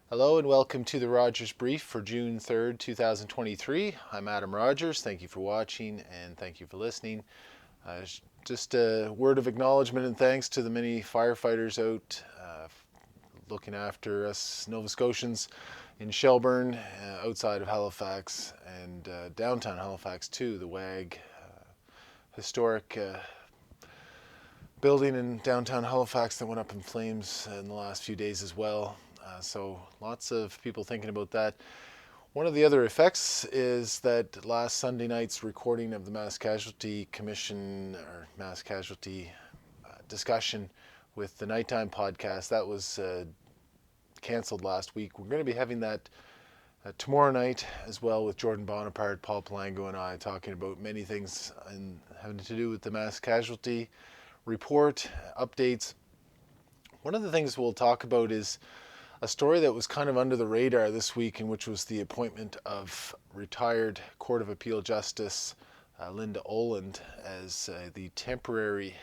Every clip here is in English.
Hello and welcome to the Rogers Brief for June 3rd, 2023. I'm Adam Rogers. Thank you for watching and thank you for listening. Just a word of acknowledgement and thanks to the many firefighters out looking after us Nova Scotians in Shelburne, outside of Halifax, and downtown Halifax too. The WAG historic building in downtown Halifax that went up in flames in the last few days as well. So lots of people thinking about that. One of the other effects is that last Sunday night's recording of the Mass Casualty Commission or Mass Casualty discussion with the nighttime podcast, that was canceled last week. We're going to be having that tomorrow night as well with Jordan Bonaparte, Paul Palango, and I talking about many things having to do with the Mass Casualty report, updates. One of the things we'll talk about is a story that was kind of under the radar this week, in which was the appointment of retired Court of Appeal Justice Linda Oland as the temporary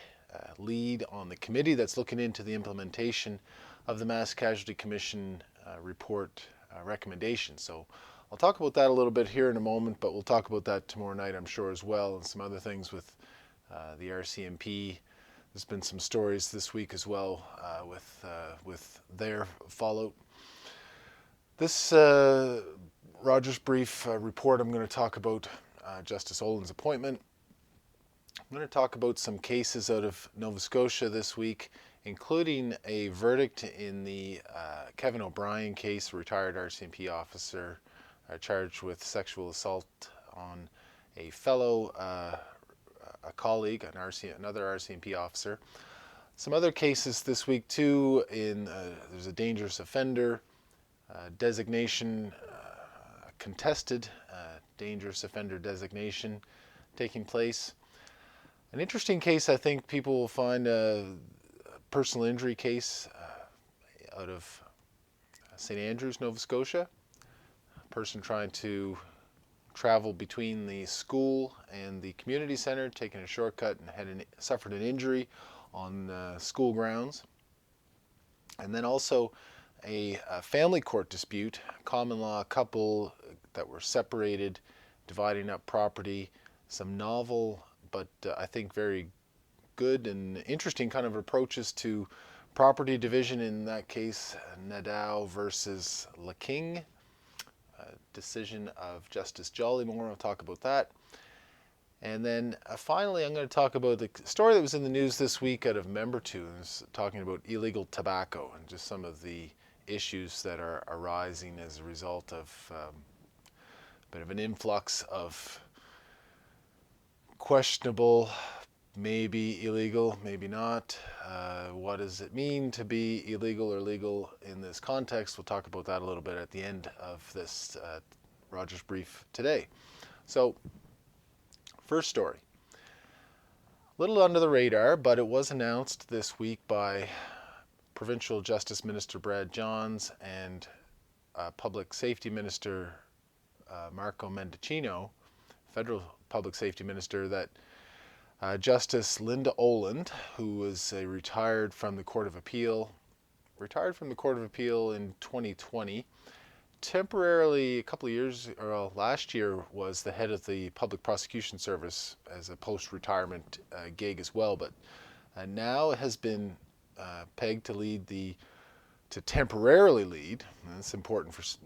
lead on the committee that's looking into the implementation of the Mass Casualty Commission report recommendations. So I'll talk about that a little bit here in a moment, but we'll talk about that tomorrow night, I'm sure, as well, and some other things with the RCMP. There's been some stories this week as well with their fallout. This Rogers Brief report, I'm going to talk about Justice Oland's appointment. I'm going to talk about some cases out of Nova Scotia this week, including a verdict in the Kevin O'Brien case, a retired RCMP officer charged with sexual assault on a fellow a colleague, another RCMP officer. Some other cases this week too. There's a dangerous offender designation, contested dangerous offender designation taking place. An interesting case, I think people will find, a personal injury case out of St. Andrews, Nova Scotia. A person trying to travel between the school and the community center, taking a shortcut, and suffered an injury on school grounds. And then also a family court dispute, common law couple that were separated, dividing up property. Some novel, but I think very good and interesting kind of approaches to property division in that case, Nadeau versus King. Decision of Justice Jollymore. I'll talk about that. And then finally, I'm going to talk about the story that was in the news this week out of Membertou, talking about illegal tobacco and just some of the issues that are arising as a result of a bit of an influx of questionable, maybe illegal, maybe not. What does it mean to be illegal or legal in this context? We'll talk about that a little bit at the end of this Rogers Brief today. So, first story. A little under the radar, but it was announced this week by Provincial Justice Minister Brad Johns and Public Safety Minister Marco Mendicino, Federal Public Safety Minister, that Justice Linda Oland, who was retired from the Court of Appeal in 2020, temporarily a couple of years, or last year, was the head of the Public Prosecution Service as a post-retirement gig as well, but now has been pegged to temporarily lead, and it's important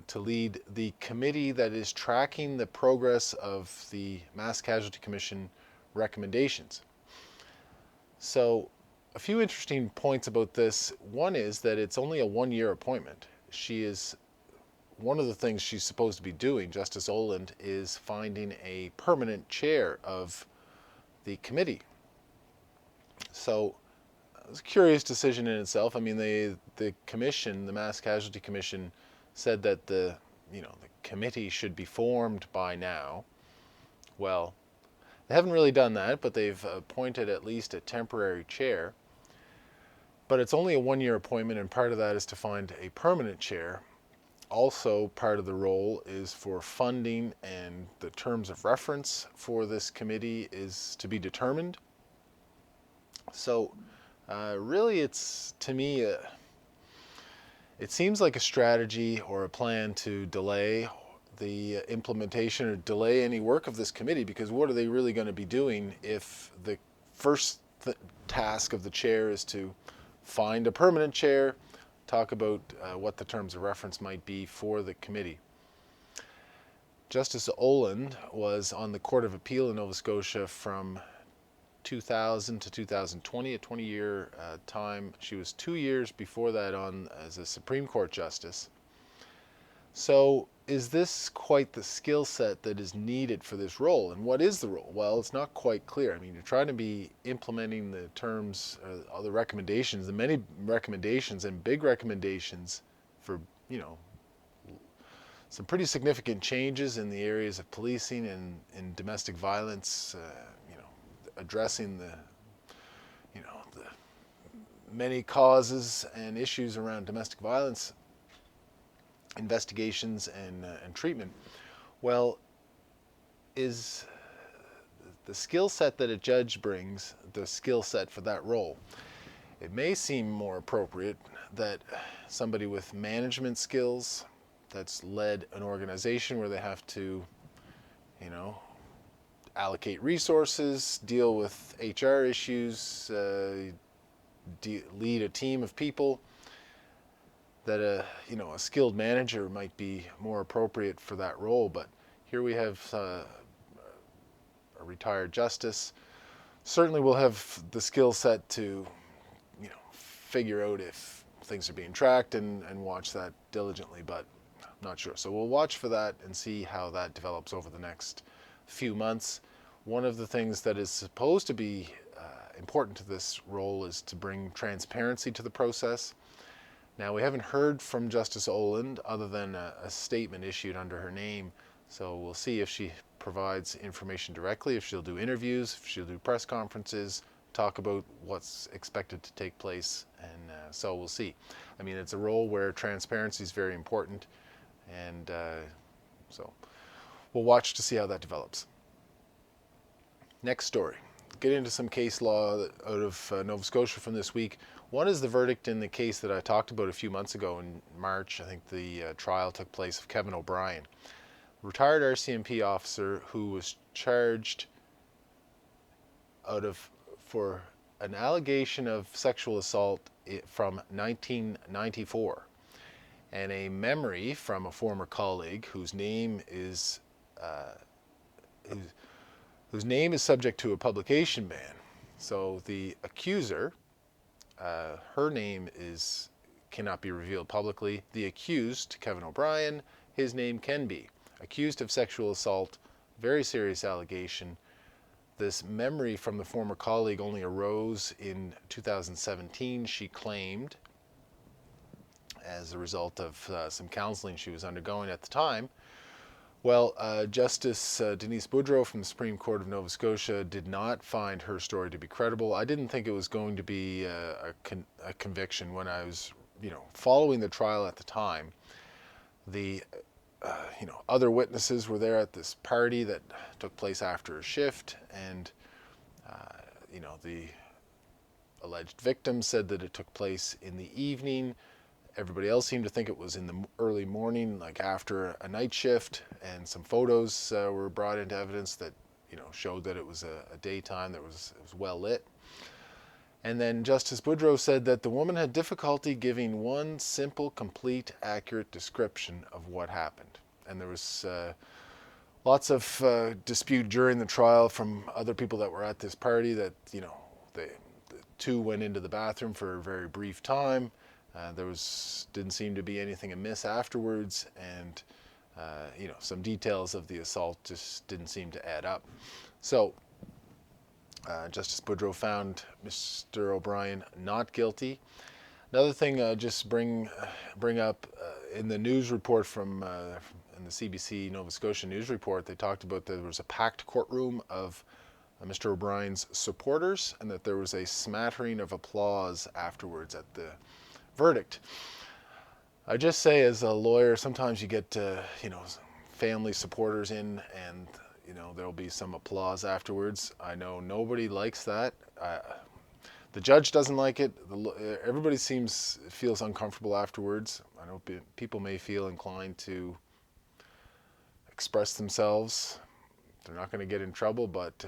to lead the committee that is tracking the progress of the Mass Casualty Commission recommendations. So a few interesting points about this. One is that it's only a one-year appointment. One of the things she's supposed to be doing, Justice Oland, is finding a permanent chair of the committee. So it was a curious decision in itself. I mean, the commission, the Mass Casualty Commission, said that the committee should be formed by now. Well, they haven't really done that, but they've appointed at least a temporary chair. But it's only a one-year appointment, and part of that is to find a permanent chair. Also, part of the role is for funding, and the terms of reference for this committee is to be determined. So really, it's, to me, It seems like a strategy or a plan to delay the implementation or delay any work of this committee, because what are they really going to be doing if the first task of the chair is to find a permanent chair, talk about what the terms of reference might be for the committee. Justice Oland was on the Court of Appeal in Nova Scotia from 2000 to 2020, a 20-year time. She was 2 years before that on as a Supreme Court justice. So is this quite the skill set that is needed for this role? And what is the role? Well, it's not quite clear. I mean, you're trying to be implementing the terms, all the recommendations, the many recommendations and big recommendations for, some pretty significant changes in the areas of policing and in domestic violence, addressing the many causes and issues around domestic violence investigations and treatment. Well, is the skill set that a judge brings the skill set for that role? It may seem more appropriate that somebody with management skills that's led an organization where they have to, allocate resources, deal with HR issues, lead a team of people, that a skilled manager might be more appropriate for that role. But here we have a retired justice. Certainly will have the skill set to figure out if things are being tracked and watch that diligently, but I'm not sure. So we'll watch for that and see how that develops over the next few months. One of the things that is supposed to be important to this role is to bring transparency to the process. Now, we haven't heard from Justice Oland other than a statement issued under her name, so we'll see if she provides information directly, if she'll do interviews, if she'll do press conferences, talk about what's expected to take place, and so we'll see. I mean, it's a role where transparency is very important, and so we'll watch to see how that develops. Next story. Get into some case law out of Nova Scotia from this week. One is the verdict in the case that I talked about a few months ago in March. I think the trial took place of Kevin O'Brien, retired RCMP officer who was charged for an allegation of sexual assault from 1994, and a memory from a former colleague whose name is subject to a publication ban. So the accuser, her name cannot be revealed publicly. The accused, Kevin O'Brien, his name can be. Accused of sexual assault, very serious allegation. This memory from the former colleague only arose in 2017, she claimed, as a result of some counseling she was undergoing at the time. Well, Justice Denise Boudreau from the Supreme Court of Nova Scotia did not find her story to be credible. I didn't think it was going to be a conviction when I was, following the trial at the time. The, other witnesses were there at this party that took place after a shift, and, the alleged victim said that it took place in the evening. Everybody else seemed to think it was in the early morning, like after a night shift, and some photos were brought into evidence that, showed that it was a daytime, it was well lit. And then Justice Boudreau said that the woman had difficulty giving one simple, complete, accurate description of what happened. And there was lots of dispute during the trial from other people that were at this party that, the two went into the bathroom for a very brief time. Didn't seem to be anything amiss afterwards, and some details of the assault just didn't seem to add up. So Justice Boudreau found Mr. O'Brien not guilty. Another thing, just bring up in the news report from in the CBC Nova Scotia news report, they talked about that there was a packed courtroom of Mr. O'Brien's supporters, and that there was a smattering of applause afterwards at the verdict. I just say, as a lawyer, sometimes you get family supporters in, and there'll be some applause afterwards. I know nobody likes that. The judge doesn't like it. Everybody feels uncomfortable afterwards. I know people may feel inclined to express themselves. They're not going to get in trouble, but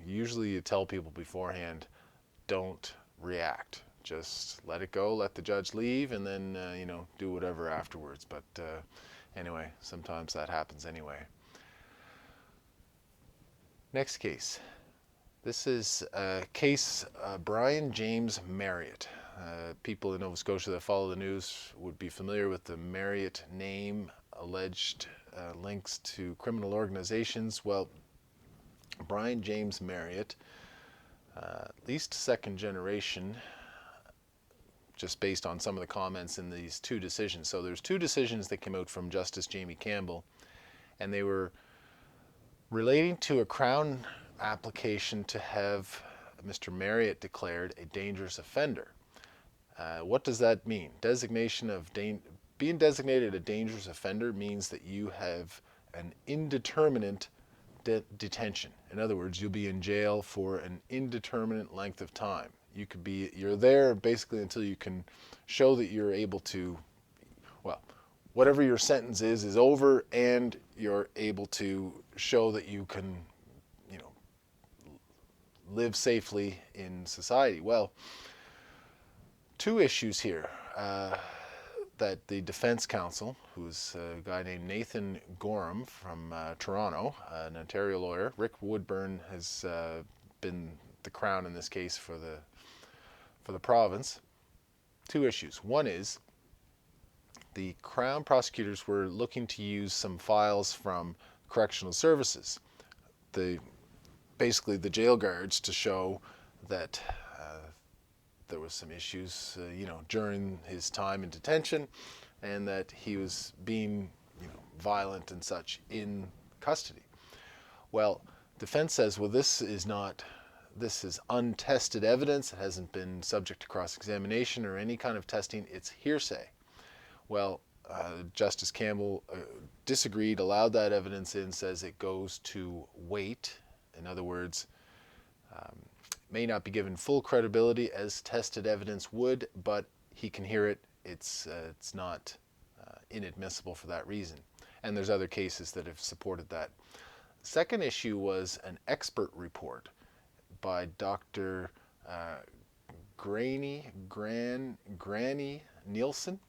usually you tell people beforehand, don't react. Just let it go, let the judge leave, and then do whatever afterwards. But anyway, sometimes that happens anyway. Next case. This is a case Brian James Marriott. People in Nova Scotia that follow the news would be familiar with the Marriott name, alleged links to criminal organizations. Well, Brian James Marriott, at least second generation, just based on some of the comments in these two decisions. So there's two decisions that came out from Justice Jamie Campbell, and they were relating to a Crown application to have Mr. Marriott declared a dangerous offender. What does that mean? Being designated a dangerous offender means that you have an indeterminate detention. In other words, you'll be in jail for an indeterminate length of time. You're there basically until you can show that you're able to, whatever your sentence is over, and you're able to show that you can, live safely in society. Well, two issues here that the defense counsel, who's a guy named Nathan Gorham from Toronto, an Ontario lawyer. Rick Woodburn has been the Crown in this case for the province. Two issues. One is the Crown prosecutors were looking to use some files from correctional services, basically the jail guards, to show that there was some issues, during his time in detention, and that he was being, violent and such in custody. Well, defense says, well, this is untested evidence. It hasn't been subject to cross-examination or any kind of testing. It's hearsay. Well, Justice Campbell disagreed, allowed that evidence in, says it goes to weight. In other words, may not be given full credibility as tested evidence would, but he can hear it. It's not inadmissible for that reason. And there's other cases that have supported that. Second issue was an expert report by Dr. Granny Nielsen.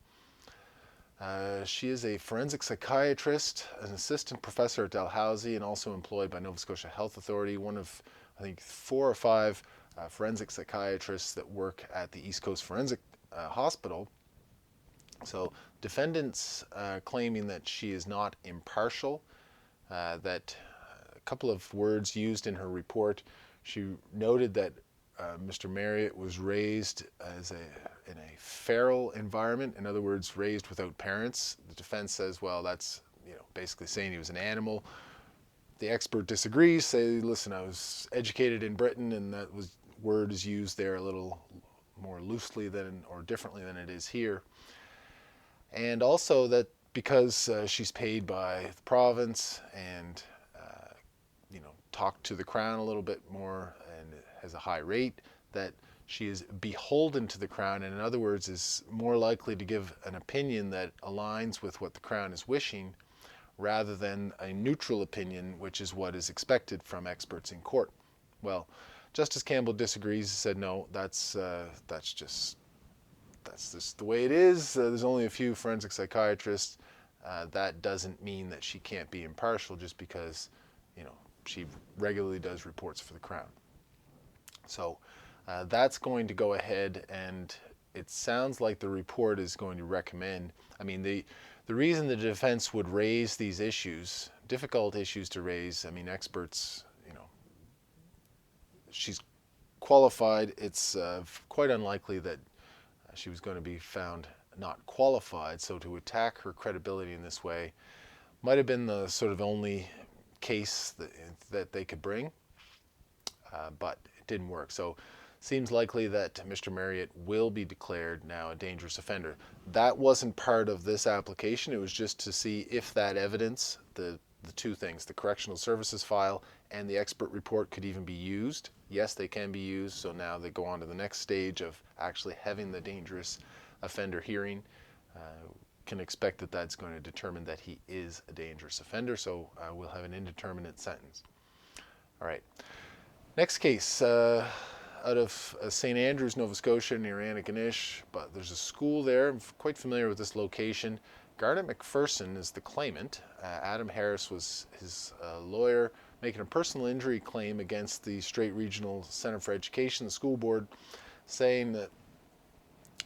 She is a forensic psychiatrist, an assistant professor at Dalhousie, and also employed by Nova Scotia Health Authority, one of, I think, 4 or 5 forensic psychiatrists that work at the East Coast Forensic Hospital. So defendants claiming that she is not impartial, that a couple of words used in her report. She noted that Mr. Marriott was raised in a feral environment, in other words, raised without parents. The defense says, well, that's basically saying he was an animal. The expert disagrees, say, listen, I was educated in Britain, and that word is used there a little more loosely or differently than it is here. And also that because she's paid by the province and talked to the Crown a little bit more and has a high rate, that she is beholden to the Crown, and in other words is more likely to give an opinion that aligns with what the Crown is wishing rather than a neutral opinion, which is what is expected from experts in court. Well, Justice Campbell disagrees and said, no, that's just the way it is. There's only a few forensic psychiatrists. That doesn't mean that she can't be impartial just because, she regularly does reports for the Crown. So that's going to go ahead, and it sounds like the report is going to recommend, the reason the defense would raise these issues, difficult issues to raise, experts, she's qualified. It's quite unlikely that she was going to be found not qualified, so to attack her credibility in this way might have been the sort of only case that they could bring, but it didn't work. So seems likely that Mr. Marriott will be declared now a dangerous offender. That wasn't part of this application. It was just to see if that evidence, the two things, the correctional services file and the expert report could even be used. Yes, they can be used. So now they go on to the next stage of actually having the dangerous offender hearing. Can expect that that's going to determine that he is a dangerous offender. So we'll have an indeterminate sentence. All right. Next case, out of St. Andrews, Nova Scotia, near Antigonish, but there's a school there. I'm quite familiar with this location. Garnet MacPherson is the claimant. Adam Harris was his lawyer, making a personal injury claim against the Strait Regional Centre for Education, the school board, saying that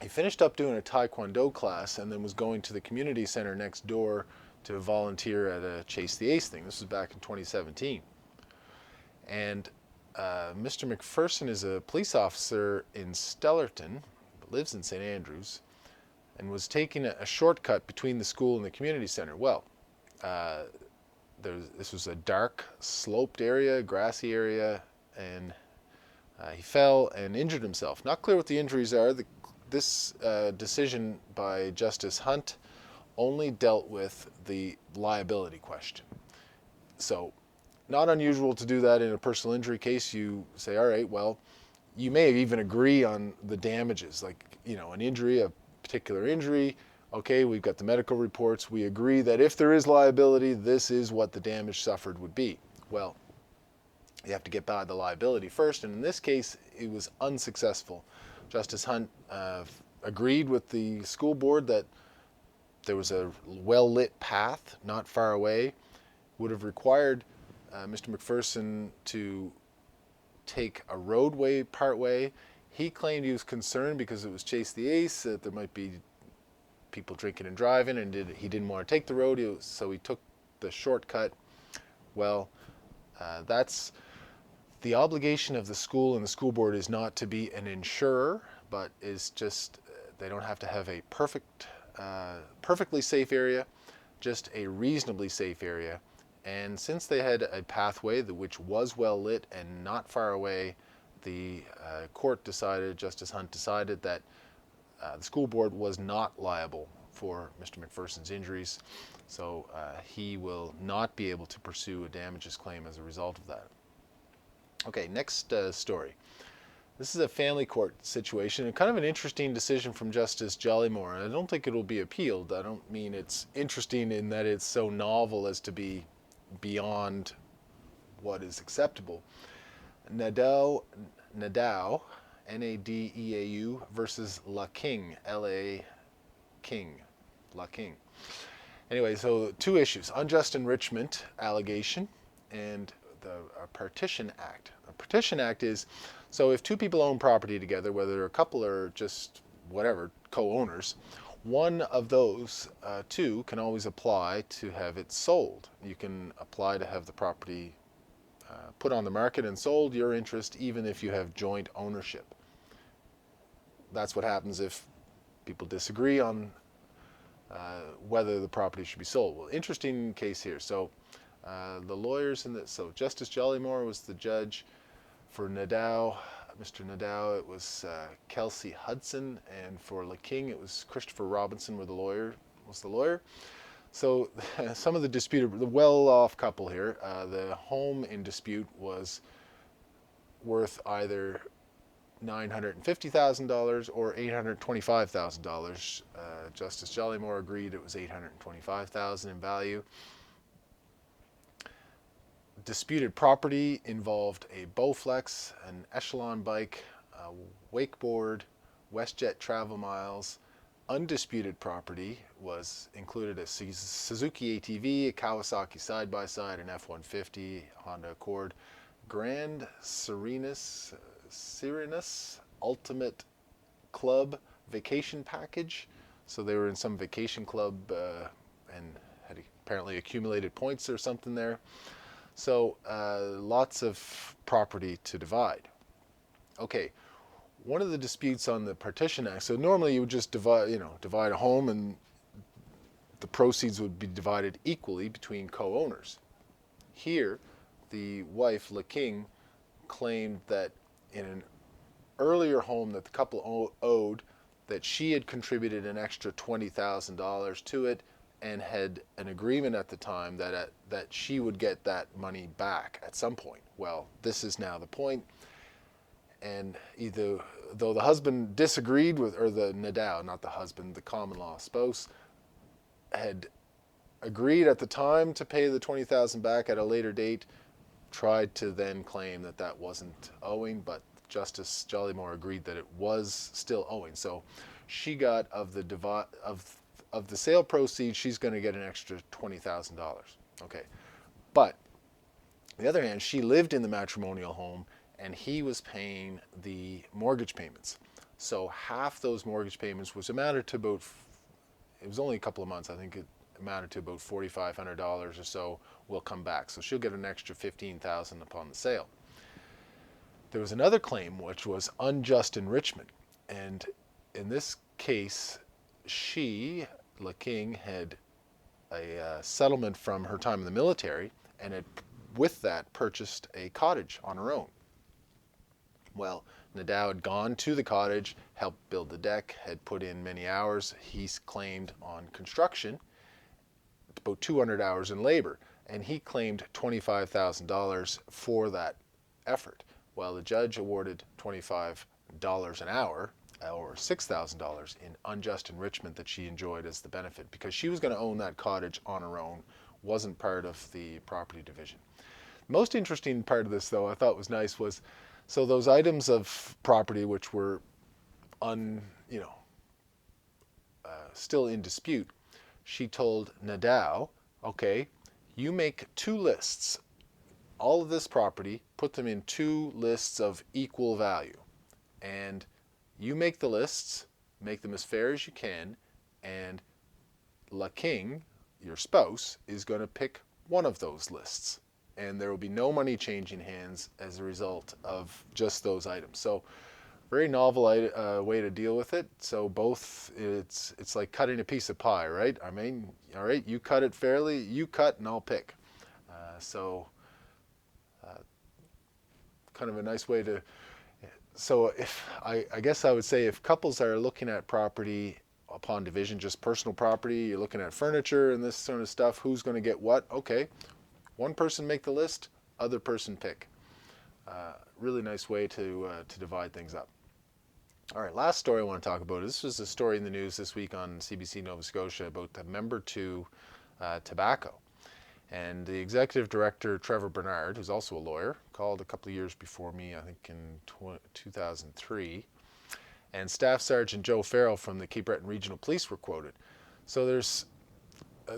he finished up doing a Taekwondo class and then was going to the community center next door to volunteer at a Chase the Ace thing. This was back in 2017. And Mr. MacPherson is a police officer in Stellarton, but lives in St. Andrews, and was taking a shortcut between the school and the community center. Well, this was a dark, sloped area, grassy area, and he fell and injured himself. Not clear what the injuries are. This decision by Justice Hunt only dealt with the liability question. So, not unusual to do that in a personal injury case. You say, all right, well, you may even agree on the damages, like, an injury, a particular injury. Okay, we've got the medical reports. We agree that if there is liability, this is what the damage suffered would be. Well, you have to get by the liability first, and in this case, it was unsuccessful. Justice Hunt agreed with the school board that there was a well-lit path not far away, would have required Mr. MacPherson to take a roadway partway. He claimed he was concerned because it was Chase the Ace, that there might be people drinking and driving, and he didn't want to take the road, so he took the shortcut. Well, that's the obligation of the school, and the school board is not to be an insurer, but is just, they don't have to have a perfectly safe area, just a reasonably safe area. And since they had a pathway which was well lit and not far away, the court decided, Justice Hunt decided that the school board was not liable for Mr. MacPherson's injuries, so he will not be able to pursue a damages claim as a result of that. Okay, next story. This is a family court situation, and kind of an interesting decision from Justice Jollymore. And I don't think it will be appealed. I don't mean it's interesting in that it's so novel as to be beyond what is acceptable. Nadeau, N-A-D-E-A-U versus La King, L-A King, La King. Anyway, so two issues: unjust enrichment allegation and the Partition Act. A Partition Act is, so if two people own property together, whether a couple or just whatever, co-owners, one of those two can always apply to have it sold. You can apply to have the property put on the market and sold, your interest, even if you have joint ownership. That's what happens if people disagree on whether the property should be sold. Well, interesting case here. So the lawyers in this, so Justice Jollymore was the judge. For Nadeau, Mr. Nadeau, it was Kelsey Hudson, and for La King, it was Christopher Robinson was the lawyer. So some of the disputed, the well-off couple here, the home in dispute was worth either $950,000 or $825,000. Justice Jollymore agreed it was $825,000 in value. Disputed property involved a Bowflex, an Echelon bike, a wakeboard, WestJet travel miles. Undisputed property included a Suzuki ATV, a Kawasaki side-by-side, an F-150, Honda Accord, Grand Serenus Ultimate Club vacation package. So they were in some vacation club and had apparently accumulated points or something there. So lots of property to divide. Okay, one of the disputes on the Partition Act, so normally you would just divide a home and the proceeds would be divided equally between co-owners. Here, the wife, La King, claimed that in an earlier home that the couple owed, that she had contributed an extra $20,000 to it, and had an agreement at the time that she would get that money back at some point. Well, this is now the point, and either though the husband disagreed with, or the Nadeau, not the husband, the common law spouse, had agreed at the time to pay the $20,000 back, at a later date tried to then claim that that wasn't owing, but Justice Jollymore agreed that it was still owing. So she got, of the sale proceeds, she's going to get an extra $20,000. Okay, but on the other hand, she lived in the matrimonial home, and he was paying the mortgage payments. So half those mortgage payments, which amounted to about, it was only a couple of months, I think it amounted to about $4,500 or so, will come back. So she'll get an extra $15,000 upon the sale. There was another claim, which was unjust enrichment, and in this case, she, La King, had a settlement from her time in the military, and had with that purchased a cottage on her own. Well, Nadeau had gone to the cottage, helped build the deck, had put in many hours. He's claimed on construction about 200 hours in labor, and he claimed $25,000 for that effort. Well, the judge awarded $25 an hour, or $6,000 in unjust enrichment that she enjoyed as the benefit, because she was going to own that cottage on her own, wasn't part of the property division. Most interesting part of this, though, I thought was nice, was so those items of property which were still in dispute, she told Nadeau, okay, you make 2 lists, all of this property, put them in 2 lists of equal value, and you make the lists, make them as fair as you can, and La King, your spouse, is going to pick one of those lists, and there will be no money changing hands as a result of just those items. So very novel way to deal with it. So both, it's like cutting a piece of pie, right? I mean, all right, you cut it fairly, you cut and I'll pick. Kind of a nice way to, so if I guess I would say, if couples are looking at property upon division, just personal property, you're looking at furniture and this sort of stuff, who's going to get what? Okay, one person make the list, other person pick. Really nice way to divide things up. All right, last story I want to talk about. This was a story in the news this week on CBC Nova Scotia about the Membertou tobacco. And the executive director, Trevor Bernard, who's also a lawyer, called a couple of years before me, I think in 2003. And Staff Sergeant Joe Farrell from the Cape Breton Regional Police were quoted. So there's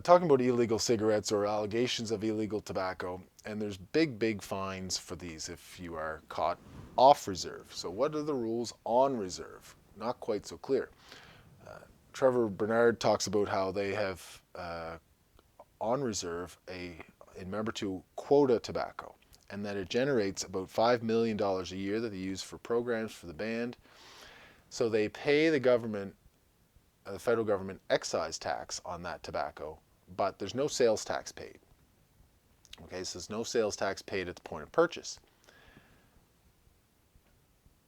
talking about illegal cigarettes or allegations of illegal tobacco, and there's big fines for these if you are caught off reserve. So what are the rules on reserve? Not quite so clear. Trevor Bernard talks about how they have on reserve in Membertou quota tobacco, and that it generates about $5 million a year that they use for programs for the band. So they pay the government, the federal government, excise tax on that tobacco, but there's no sales tax paid. Okay, so there's no sales tax paid at the point of purchase.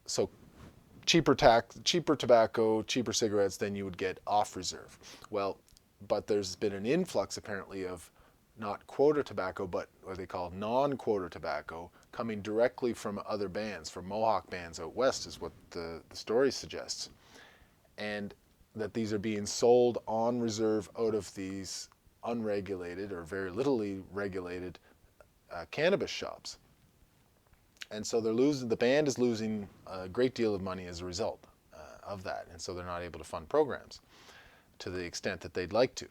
So cheaper tobacco, cheaper cigarettes than you would get off reserve. Well, but there's been an influx apparently of not quota tobacco, but what they call non-quota tobacco, coming directly from other bands, from Mohawk bands out west, is what the story suggests. And that these are being sold on reserve out of these unregulated or very littly regulated cannabis shops. And so the band is losing a great deal of money as a result of that. And so they're not able to fund programs to the extent that they'd like to.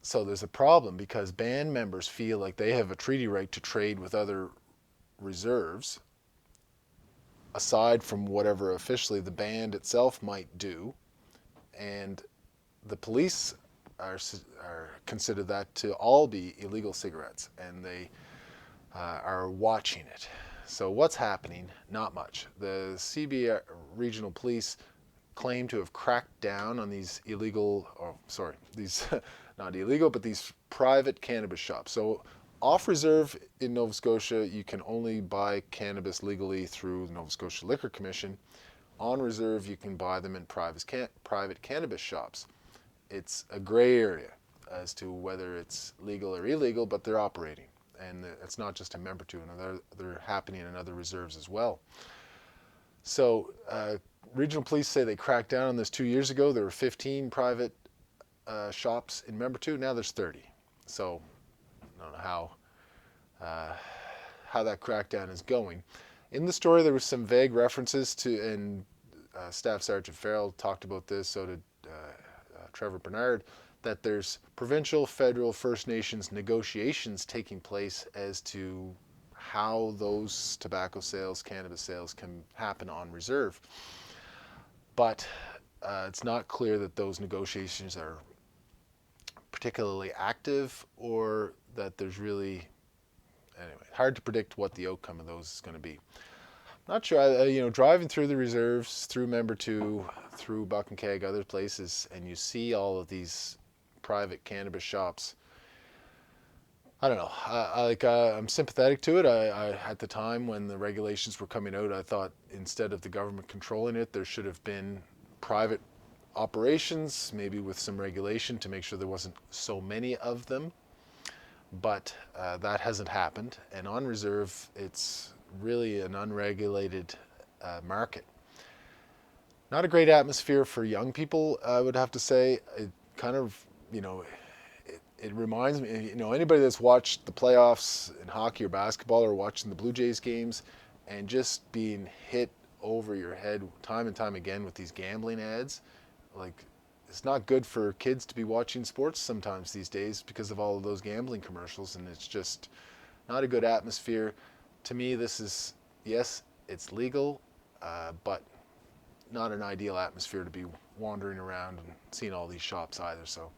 So there's a problem, because band members feel like they have a treaty right to trade with other reserves, aside from whatever officially the band itself might do. And the police are consider that to all be illegal cigarettes, and they are watching it. So what's happening? Not much. The CB Regional Police claim to have cracked down on these these not illegal, but these private cannabis shops. So off reserve in Nova Scotia, you can only buy cannabis legally through the Nova Scotia Liquor Commission. On reserve, you can buy them in private cannabis shops. it's a gray area as to whether it's legal or illegal, but they're operating. And it's not just in Membertou, and they're happening in other reserves as well. So regional police say they cracked down on this 2 years ago. There were 15 private shops in Membertou. Now there's 30. So I don't know how that crackdown is going. In the story, there was some vague references to, and Staff Sergeant Farrell talked about this, so did Trevor Bernard, that there's provincial, federal, First Nations negotiations taking place as to how those tobacco sales, cannabis sales can happen on reserve. But it's not clear that those negotiations are particularly active, or that there's really, anyway, hard to predict what the outcome of those is going to be. Not sure. Driving through the reserves, through Membertou, through Buck and Keg, other places, and you see all of these private cannabis shops. I don't know. I'm sympathetic to it. I at the time when the regulations were coming out, I thought instead of the government controlling it, there should have been private operations, maybe with some regulation to make sure there wasn't so many of them. But that hasn't happened. And on reserve, it's really an unregulated market. Not a great atmosphere for young people, I would have to say. It kind of, it reminds me, anybody that's watched the playoffs in hockey or basketball, or watching the Blue Jays games, and just being hit over your head time and time again with these gambling ads. Like, it's not good for kids to be watching sports sometimes these days because of all of those gambling commercials, and it's just not a good atmosphere. To me, this is, yes, it's legal, but not an ideal atmosphere to be wandering around and seeing all these shops either. So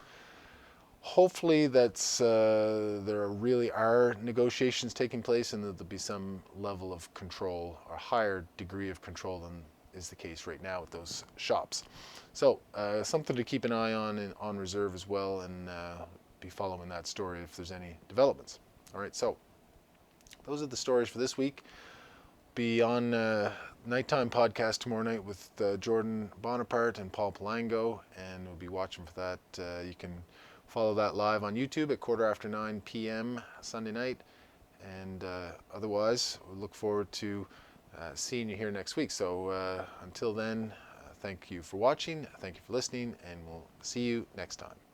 hopefully there really are negotiations taking place, and that there'll be some level of control, or higher degree of control than is the case right now with those shops. So something to keep an eye on reserve as well, and be following that story if there's any developments. All right, so those are the stories for this week. Be on nighttime podcast tomorrow night with Jordan Bonaparte and Paul Palango, and we'll be watching for that. You can follow that live on YouTube at 9:15 p.m. Sunday night, and otherwise we look forward to seeing you here next week. So until then, thank you for watching, thank you for listening, and we'll see you next time.